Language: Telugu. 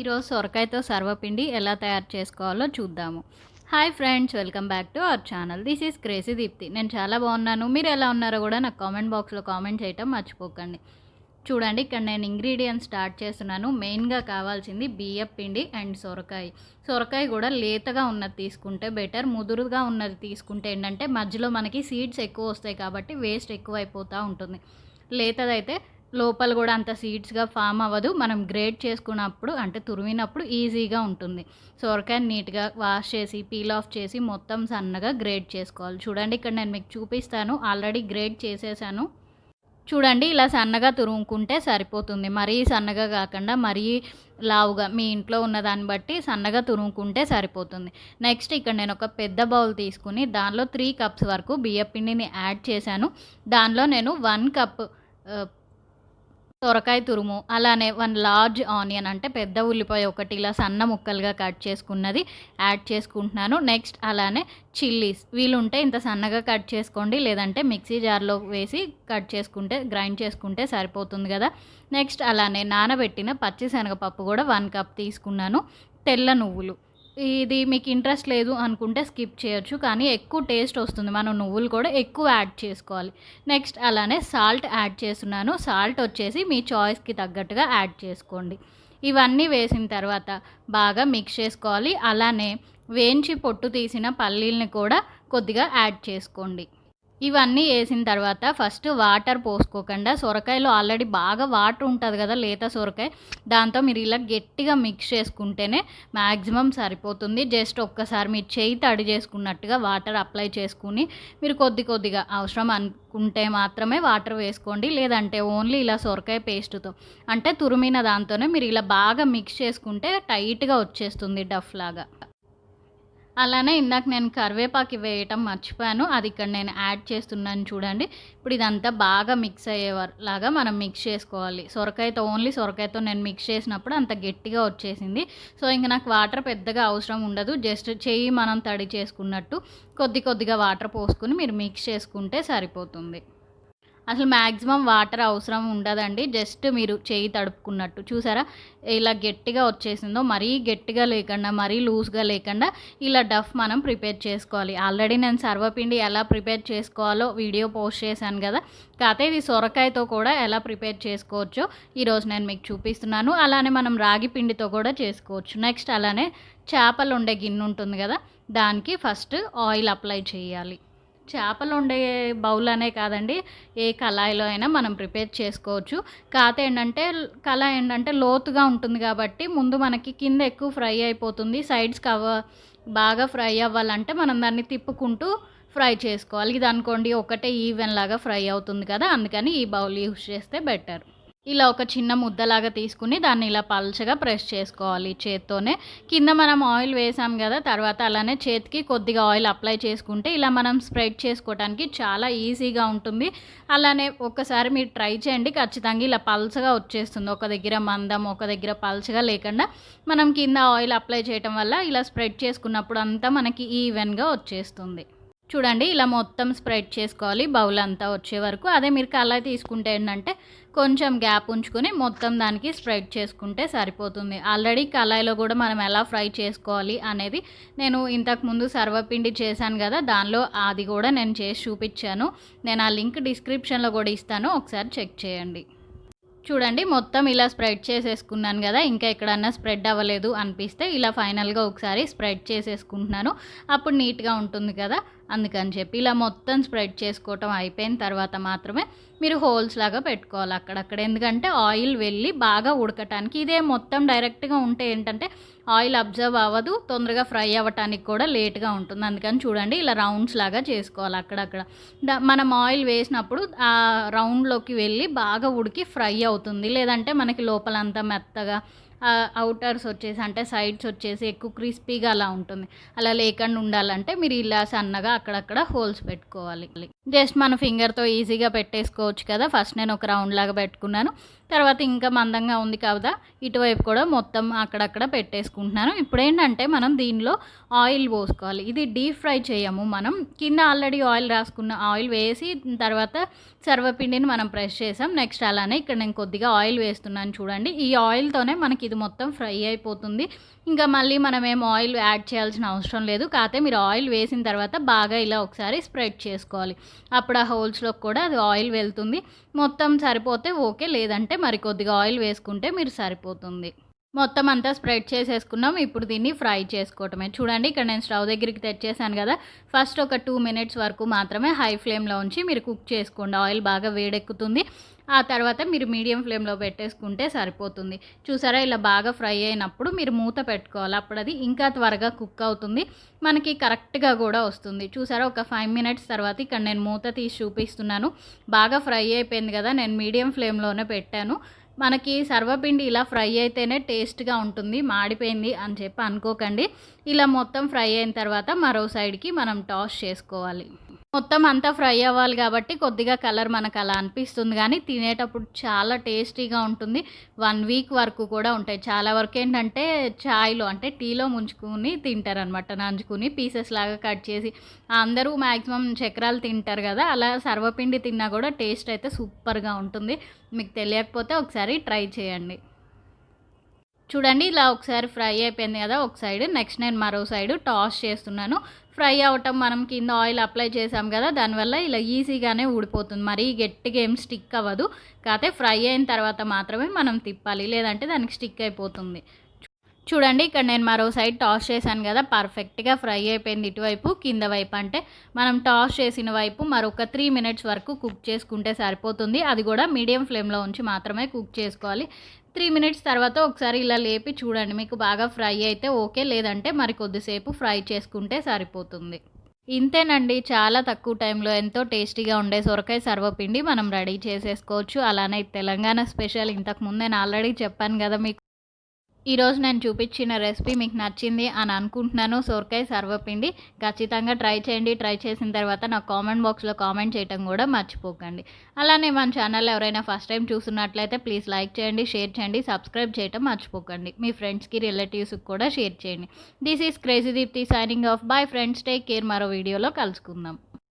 ఈరోజు సొరకాయతో సర్వపిండి ఎలా తయారు చేసుకోవాలో చూద్దాము. Hi friends, welcome back to our channel. This is crazy Deepti. నేను చాలా బాగున్నాను. మీరు ఎలా ఉన్నారో కూడా నాకు కామెంట్ బాక్స్లో కామెంట్ చేయటం మర్చిపోకండి. చూడండి, ఇక్కడ నేను ఇంగ్రీడియంట్స్ స్టార్ట్ చేస్తున్నాను. మెయిన్గా కావాల్సింది బియ్యం పిండి అండ్ సొరకాయ. సొరకాయ కూడా లేతగా ఉన్నది తీసుకుంటే బెటర్. ముదురుగా ఉన్నది తీసుకుంటే ఏంటంటే మధ్యలో మనకి సీడ్స్ ఎక్కువ వస్తాయి కాబట్టి వేస్ట్ ఎక్కువ అయిపోతూ ఉంటుంది. లేతదైతే లోపల కూడా అంత సీడ్స్గా ఫామ్ అవ్వదు. మనం గ్రేట్ చేసుకున్నప్పుడు అంటే తురిమినప్పుడు ఈజీగా ఉంటుంది. సొరకాయని నీట్గా వాష్ చేసి పీల్ ఆఫ్ చేసి మొత్తం సన్నగా గ్రేట్ చేసుకోవాలి. చూడండి, ఇక్కడ నేను మీకు చూపిస్తాను. ఆల్రెడీ గ్రేట్ చేసేసాను. చూడండి, ఇలా సన్నగా తురుముకుంటే సరిపోతుంది. మరీ సన్నగా కాకుండా మరీ లావుగా మీ ఇంట్లో ఉన్నదాన్ని బట్టి సన్నగా తురుముకుంటే సరిపోతుంది. నెక్స్ట్ ఇక్కడ నేను ఒక పెద్ద బౌల్ తీసుకుని దానిలో 3 కప్స్ వరకు బియ్యం పిండిని యాడ్ చేశాను. దానిలో నేను 1 కప్ సొరకాయ తురుము, అలానే 1 లార్జ్ ఆనియన్ అంటే పెద్ద ఉల్లిపాయ ఒకటి ఇలా సన్న ముక్కలుగా కట్ చేసుకున్నది యాడ్ చేసుకుంటున్నాను. నెక్స్ట్ అలానే చిల్లీస్, వీలుంటే ఇంత సన్నగా కట్ చేసుకోండి, లేదంటే మిక్సీ జార్లో వేసి కట్ చేసుకుంటే గ్రైండ్ చేసుకుంటే సరిపోతుంది కదా. నెక్స్ట్ అలానే నానబెట్టిన పచ్చిశనగపప్పు కూడా 1 కప్ తీసుకున్నాను. తెల్ల నువ్వులు, ఇది మీకు ఇంట్రెస్ట్ లేదు అనుకుంటే స్కిప్ చేయొచ్చు, కానీ ఎక్కువ టేస్ట్ వస్తుంది. మనం నువ్వులు కూడా ఎక్కువ యాడ్ చేసుకోవాలి. నెక్స్ట్ అలానే సాల్ట్ యాడ్ చేస్తున్నాను. సాల్ట్ వచ్చేసి మీ చాయిస్కి తగ్గట్టుగా యాడ్ చేసుకోండి. ఇవన్నీ వేసిన తర్వాత బాగా మిక్స్ చేసుకోవాలి. అలానే వేయించి పొట్టు తీసిన పల్లీల్ని కూడా కొద్దిగా యాడ్ చేసుకోండి. ఇవన్నీ వేసిన తర్వాత ఫస్ట్ వాటర్ పోసుకోకుండా, సొరకాయలో ఆల్రెడీ బాగా వాటర్ ఉంటుంది కదా లేత సొరకాయ, దాంతో మీరు ఇలా గట్టిగా మిక్స్ చేసుకుంటేనే మ్యాక్సిమం సరిపోతుంది. జస్ట్ ఒక్కసారి మీరు చేయి తడి చేసుకున్నట్టుగా వాటర్ అప్లై చేసుకుని మీరు కొద్దిగా అవసరం అనుకుంటే మాత్రమే వాటర్ వేసుకోండి. లేదంటే ఓన్లీ ఇలా సొరకాయ పేస్ట్తో అంటే తురిమిన దాంతోనే మీరు ఇలా బాగా మిక్స్ చేసుకుంటే టైట్గా వచ్చేస్తుంది డఫ్ లాగా. అలానే ఇందాక నేను కరివేపాకు వేయటం మర్చిపోయాను, అది ఇక్కడ నేను యాడ్ చేస్తున్నాను. చూడండి, ఇప్పుడు ఇదంతా బాగా మిక్స్ అయ్యేలాగా మనం మిక్స్ చేసుకోవాలి. ఓన్లీ సొరకాయతో నేను మిక్స్ చేసినప్పుడు అంత గట్టిగా వచ్చేసింది. సో ఇంక నాకు వాటర్ పెద్దగా అవసరం ఉండదు. జస్ట్ చెయ్యి మనం తడి చేసుకున్నట్టు కొద్దిగా వాటర్ పోసుకుని మీరు మిక్స్ చేసుకుంటే సరిపోతుంది. అసలు మ్యాక్సిమం వాటర్ అవసరం ఉండదండి. జస్ట్ మీరు చేయి తడుపుకున్నట్టు. చూసారా ఇలా గట్టిగా వచ్చేసిందో, మరీ గట్టిగా లేకుండా మరీ లూజ్గా లేకుండా ఇలా డఫ్ మనం ప్రిపేర్ చేసుకోవాలి. ఆల్రెడీ నేను సర్వపిండి ఎలా ప్రిపేర్ చేసుకోవాలో వీడియో పోస్ట్ చేశాను కదా. కాకపోతే ఇది సొరకాయతో కూడా ఎలా ప్రిపేర్ చేసుకోవచ్చో ఈరోజు నేను మీకు చూపిస్తున్నాను. అలానే మనం రాగి పిండితో కూడా చేసుకోవచ్చు. నెక్స్ట్ అలానే చేపలు ఉండే గిన్నె ఉంటుంది కదా, దానికి ఫస్ట్ ఆయిల్ అప్లై చేయాలి. చేపలు ఉండే బౌల్ అనే కాదండి, ఏ కళాయిలో అయినా మనం ప్రిపేర్ చేసుకోవచ్చు. కాకపోతే కళాయి ఏంటంటే లోతుగా ఉంటుంది కాబట్టి ముందు మనకి కింద ఎక్కువ ఫ్రై అయిపోతుంది. సైడ్స్ బాగా ఫ్రై అవ్వాలంటే మనం దాన్ని తిప్పుకుంటూ ఫ్రై చేసుకోవాలి. ఇది అనుకోండి ఒకటే ఈవెన్ లాగా ఫ్రై అవుతుంది కదా, అందుకని ఈ బౌల్ యూస్ చేస్తే బెటర్. ఇలా ఒక చిన్న ముద్దలాగా తీసుకుని దాన్ని ఇలా పల్చగా ప్రెస్ చేసుకోవాలి చేత్తోనే. కింద మనం ఆయిల్ వేసాం కదా, తర్వాత అలానే చేతికి కొద్దిగా ఆయిల్ అప్లై చేసుకుంటే ఇలా మనం స్ప్రెడ్ చేసుకోవడానికి చాలా ఈజీగా ఉంటుంది. అలానే ఒక్కసారి మీరు ట్రై చేయండి, ఖచ్చితంగా ఇలా పల్చగా వచ్చేస్తుంది. ఒక దగ్గర మందం ఒక దగ్గర పల్చగా లేకుండా మనం కింద ఆయిల్ అప్లై చేయడం వల్ల ఇలా స్ప్రెడ్ చేసుకున్నప్పుడు అంతా మనకి ఈవెన్గా వచ్చేస్తుంది. చూడండి, ఇలా మొత్తం స్ప్రెడ్ చేసుకోవాలి బౌల్ అంతా వచ్చే వరకు. అదే మీరు కళాయి తీసుకుంటే ఏంటంటే కొంచెం గ్యాప్ ఉంచుకొని మొత్తం దానికి స్ప్రెడ్ చేసుకుంటే సరిపోతుంది. ఆల్రెడీ కళాయిలో కూడా మనం ఎలా ఫ్రై చేసుకోవాలి అనేది నేను ఇంతకుముందు సర్వపిండి చేశాను కదా, దానిలో అది కూడా నేను చేసి చూపించాను. నేను ఆ లింక్ డిస్క్రిప్షన్లో కూడా ఇస్తాను, ఒకసారి చెక్ చేయండి. చూడండి, మొత్తం ఇలా స్ప్రెడ్ చేసేసుకున్నాను కదా. ఇంకా ఎక్కడన్నా స్ప్రెడ్ అవ్వలేదు అనిపిస్తే ఇలా ఫైనల్గా ఒకసారి స్ప్రెడ్ చేసేసుకుంటున్నాను. అప్పుడు నీట్గా ఉంటుంది కదా, అందుకని చెప్పి ఇలా మొత్తం స్ప్రెడ్ చేసుకోవటం అయిపోయిన తర్వాత మాత్రమే మీరు హోల్స్ లాగా పెట్టుకోవాలి అక్కడక్కడ. ఎందుకంటే ఆయిల్ వెళ్ళి బాగా ఉడకటానికి. ఇదే మొత్తం డైరెక్ట్గా ఉంటే ఏంటంటే ఆయిల్ అబ్జర్వ్ అవ్వదు, తొందరగా ఫ్రై అవ్వటానికి కూడా లేట్గా ఉంటుంది. అందుకని చూడండి ఇలా రౌండ్స్ లాగా చేసుకోవాలి అక్కడక్కడ. మనం ఆయిల్ వేసినప్పుడు ఆ రౌండ్లోకి వెళ్ళి బాగా ఉడికి ఫ్రై అవుతుంది. లేదంటే మనకి లోపలంతా మెత్తగా అవుటర్స్ వచ్చేసి అంటే సైడ్స్ వచ్చేసి ఎక్కువ క్రిస్పీగా అలా ఉంటుంది. అలా లేకుండా ఉండాలంటే మీరు ఇలా సన్నగా అక్కడక్కడ హోల్స్ పెట్టుకోవాలి. జస్ట్ మన ఫింగర్తో ఈజీగా పెట్టేసుకోవచ్చు కదా. ఫస్ట్ నేను ఒక రౌండ్ లాగా పెట్టుకున్నాను. తర్వాత ఇంకా మందంగా ఉంది కదా, ఇటువైపు కూడా మొత్తం అక్కడక్కడ పెట్టేసుకుంటున్నాను. ఇప్పుడేంటంటే మనం దీనిలో ఆయిల్ పోసుకోవాలి. ఇది డీప్ ఫ్రై చేయము మనం. కింద ఆల్రెడీ ఆయిల్ రాసుకున్న ఆయిల్ వేసి తర్వాత సర్వపిండిని మనం ప్రెస్ చేసాం. నెక్స్ట్ అలానే ఇక్కడ నేను కొద్దిగా ఆయిల్ వేస్తున్నాను చూడండి. ఈ ఆయిల్తోనే మనకి ఇది మొత్తం ఫ్రై అయిపోతుంది. ఇంకా మళ్ళీ మనమేం ఆయిల్ యాడ్ చేయాల్సిన అవసరం లేదు. కాకపోతే మీరు ఆయిల్ వేసిన తర్వాత బాగా ఇలా ఒకసారి స్ప్రెడ్ చేసుకోవాలి. అప్పుడు ఆ హోల్స్లోకి కూడా అది ఆయిల్ వెళ్తుంది. మొత్తం సరిపోతే ఓకే, లేదంటే మరి కొద్దిగా ఆయిల్ వేసుకుంటే మీరు సరిపోతుంది. మొత్తం అంతా స్ప్రెడ్ చేసేసుకున్నాం. ఇప్పుడు దీన్ని ఫ్రై చేసుకోవటమే. చూడండి ఇక్కడ నేను స్టవ్ దగ్గరికి తెచ్చేసాను కదా, ఫస్ట్ ఒక 2 మినిట్స్ వరకు మాత్రమే హై ఫ్లేమ్లో ఉంచి మీరు కుక్ చేసుకోండి. ఆయిల్ బాగా వేడెక్కుతుంది. ఆ తర్వాత మీరు మీడియం ఫ్లేమ్లో పెట్టేసుకుంటే సరిపోతుంది. చూసారా, ఇలా బాగా ఫ్రై అయినప్పుడు మీరు మూత పెట్టుకోవాలి. అప్పుడు అది ఇంకా త్వరగా కుక్ అవుతుంది, మనకి కరెక్ట్గా కూడా వస్తుంది. చూసారా, ఒక 5 మినిట్స్ తర్వాత ఇక్కడ నేను మూత తీసి చూపిస్తున్నాను. బాగా ఫ్రై అయిపోయింది కదా, నేను మీడియం ఫ్లేమ్లోనే పెట్టాను. మనకి సర్వపిండి ఇలా ఫ్రై అయితేనే టేస్ట్గా ఉంటుంది, మాడిపోయింది అని చెప్పి అనుకోకండి. ఇలా మొత్తం ఫ్రై అయిన తర్వాత మరో సైడ్కి మనం టాస్ చేసుకోవాలి. మొత్తం అంతా ఫ్రై అవ్వాలి కాబట్టి కొద్దిగా కలర్ మనకు అలా అనిపిస్తుంది, కానీ తినేటప్పుడు చాలా టేస్టీగా ఉంటుంది. 1 వీక్ వరకు కూడా ఉంటాయి. చాలా వరకు ఏంటంటే చాయ్లో అంటే టీలో ముంచుకుని తింటారనమాట, నంచుకుని పీసెస్ లాగా కట్ చేసి. అందరూ మ్యాక్సిమం చక్రాలు తింటారు కదా, అలా సర్వపిండి తిన్నా కూడా టేస్ట్ అయితే సూపర్గా ఉంటుంది. మీకు తెలియకపోతే ఒకసారి ట్రై చేయండి. చూడండి, ఇలా ఒకసారి ఫ్రై అయిపోయింది కదా ఒక సైడ్. నెక్స్ట్ నేను మరో సైడ్ టాస్ చేస్తున్నాను. ఫ్రై అవ్వటం, మనం కింద ఆయిల్ అప్లై చేసాం కదా, దానివల్ల ఇలా ఈజీగానే ఊడిపోతుంది. మరీ గట్టిగా ఏం స్టిక్ అవ్వదు. కాకపోతే ఫ్రై అయిన తర్వాత మాత్రమే మనం తిప్పాలి, లేదంటే దానికి స్టిక్ అయిపోతుంది. చూడండి, ఇక్కడ నేను మరో సైడ్ టాస్ చేశాను కదా, పర్ఫెక్ట్గా ఫ్రై అయిపోయింది. ఇటువైపు కింద వైపు అంటే మనం టాస్ చేసిన వైపు మరొక 3 మినిట్స్ వరకు కుక్ చేసుకుంటే సరిపోతుంది. అది కూడా మీడియం ఫ్లేమ్లో ఉంచి మాత్రమే కుక్ చేసుకోవాలి. 3 మినిట్స్ తర్వాత ఒకసారి ఇలా లేపి చూడండి, మీకు బాగా ఫ్రై అయితే ఓకే, లేదంటే మరి కొద్దిసేపు ఫ్రై చేసుకుంటే సరిపోతుంది. ఇంతేనండి, చాలా తక్కువ టైంలో ఎంతో టేస్టీగా ఉండే సొరకాయ సర్వపిండి మనం రెడీ చేసేసుకోవచ్చు. అలానే తెలంగాణ స్పెషల్. ఇంతకుముందు నేను ఆల్రెడీ చెప్పాను కదా మీకు. ఈరోజు నేను చూపించిన రెసిపీ మీకు నచ్చింది అని అనుకుంటున్నాను. సొరకాయ సర్వపిండి ఖచ్చితంగా ట్రై చేయండి. ట్రై చేసిన తర్వాత నాకు కామెంట్ బాక్స్లో కామెంట్ చేయడం కూడా మర్చిపోకండి. అలానే మన ఛానల్ ఎవరైనా ఫస్ట్ టైం చూస్తున్నట్లయితే ప్లీజ్ లైక్ చేయండి, షేర్ చేయండి, సబ్స్క్రైబ్ చేయడం మర్చిపోకండి. మీ ఫ్రెండ్స్కి, రిలేటివ్స్కి కూడా షేర్ చేయండి. This is crazy Deepti signing off. Bye friends, take care. మరో వీడియోలో కలుసుకుందాం.